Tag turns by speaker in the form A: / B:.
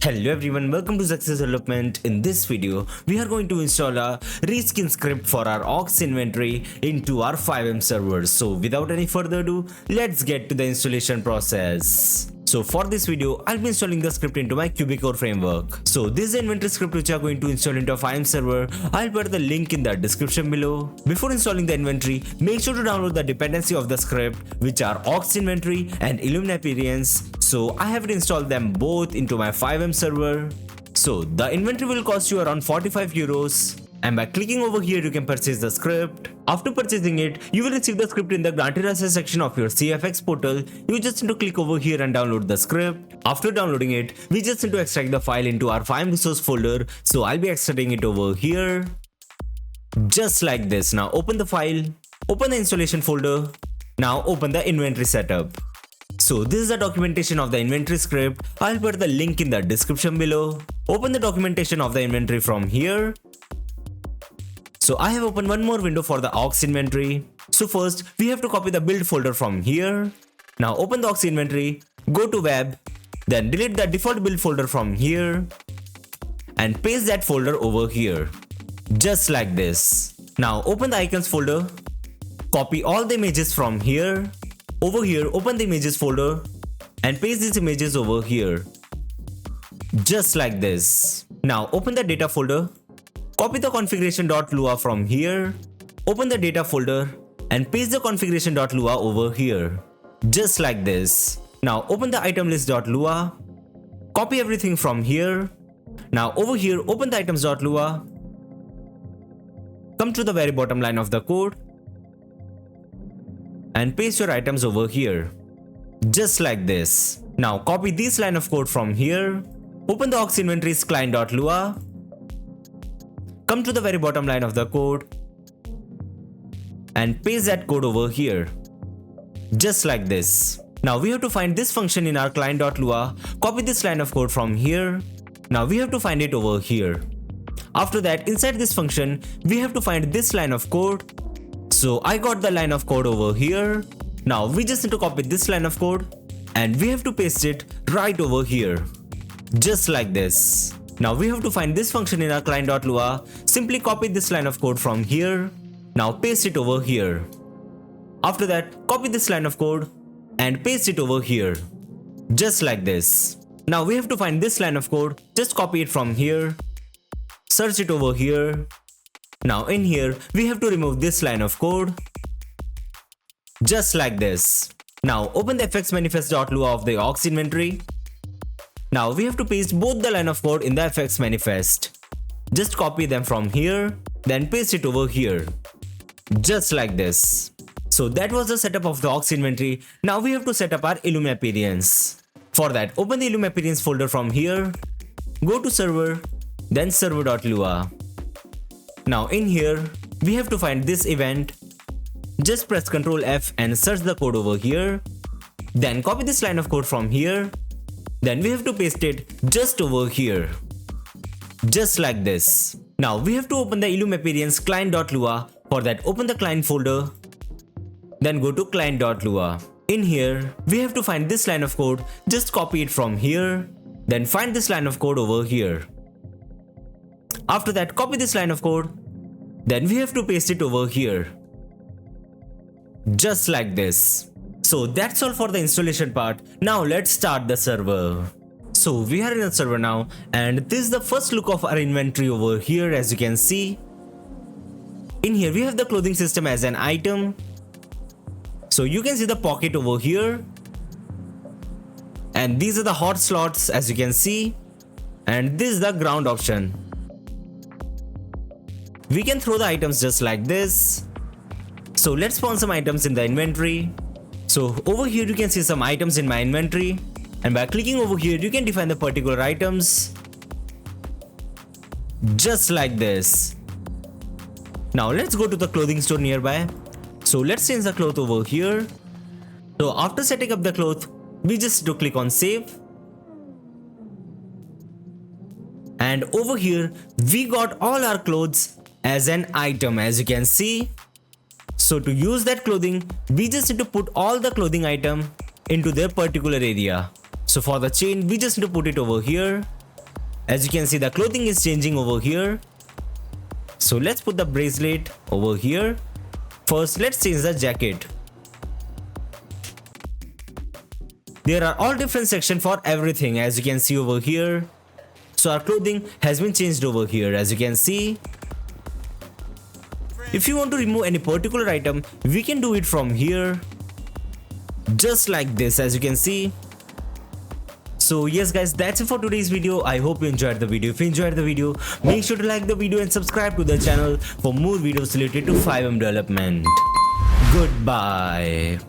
A: Hello everyone, welcome to Zexus development. In this video, we are going to install a reskin script for our aux inventory into our FiveM server. So without any further ado, let's get to the installation process. So for this video, I'll be installing the script into my QBCore framework. So this is the inventory script which I'm going to install into a FiveM server. I'll put the link in the description below. Before installing the inventory, make sure to download the dependency of the script, which are aux inventory and illumina appearance. So I have installed them both into my FiveM server. So the inventory will cost you around 45 euros. And by clicking over here, you can purchase the script. After purchasing it, you will receive the script in the granted access section of your CFX portal. You just need to click over here and download the script. After downloading it, we just need to extract the file into our FiveM resource folder. So I'll be extracting it over here. Just like this. Now open the file, open the installation folder. Now open the inventory setup. So this is the documentation of the inventory script. I'll put the link in the description below. Open the documentation of the inventory from here. So I have opened one more window for the aux inventory. So first, we have to copy the build folder from here. Now open the aux inventory, go to web, then delete the default build folder from here and paste that folder over here. Just like this. Now open the icons folder, copy all the images from here. Over here, open the images folder and paste these images over here. Just like this. Now open the data folder. Copy the configuration.lua from here, open the data folder and paste the configuration.lua over here. Just like this. Now open the item list.lua, copy everything from here. Now over here, open the items.lua, come to the very bottom line of the code and paste your items over here. Just like this. Now copy this line of code from here, open the aux inventories client.lua, come to the very bottom line of the code and paste that code over here. Just like this. Now we have to find this function in our client.lua, copy this line of code from here. Now we have to find it over here. After that, inside this function, we have to find this line of code. So I got the line of code over here. Now we just need to copy this line of code and we have to paste it right over here. Just like this. Now we have to find this function in our client.lua, simply copy this line of code from here, now paste it over here. After that, copy this line of code and paste it over here. Just like this. Now we have to find this line of code, just copy it from here, search it over here. Now in here, we have to remove this line of code. Just like this. Now open the fx manifest.lua of the aux inventory. Now we have to paste both the line of code in the FX manifest. Just copy them from here, then paste it over here. Just like this. So that was the setup of the aux inventory. Now we have to set up our illumina appearance. For that, open the illumina appearance folder from here, go to server, then server.lua. Now in here, we have to find this event. Just press Ctrl F and search the code over here. Then copy this line of code from here. Then we have to paste it just over here. Just like this. Now we have to open the illumina appearance client.lua. For that, open the client folder. Then go to client.lua. In here, we have to find this line of code. Just copy it from here. Then find this line of code over here. After that, copy this line of code. Then we have to paste it over here. Just like this. So that's all for the installation part. Now let's start the server. So we are in the server now and this is the first look of our inventory over here, as you can see. In here we have the clothing system as an item. So you can see the pocket over here. And these are the hot slots, as you can see. And this is the ground option. We can throw the items just like this. So let's spawn some items in the inventory. So over here you can see some items in my inventory, and by clicking over here you can define the particular items. Just like this. Now let's go to the clothing store nearby. So let's change the cloth over here. So after setting up the cloth, we just need to click on save. And over here we got all our clothes as an item, as you can see. So to use that clothing, we just need to put all the clothing item into their particular area. So for the chain, we just need to put it over here. As you can see, the clothing is changing over here. So let's put the bracelet over here. First, let's change the jacket. There are all different sections for everything, as you can see over here. So our clothing has been changed over here, as you can see. If you want to remove any particular item, we can do it from here. Just like this, as you can see. So yes guys, that's it for today's video. I hope you enjoyed the video. If you enjoyed the video, make sure to like the video and subscribe to the channel for more videos related to FiveM development. Goodbye.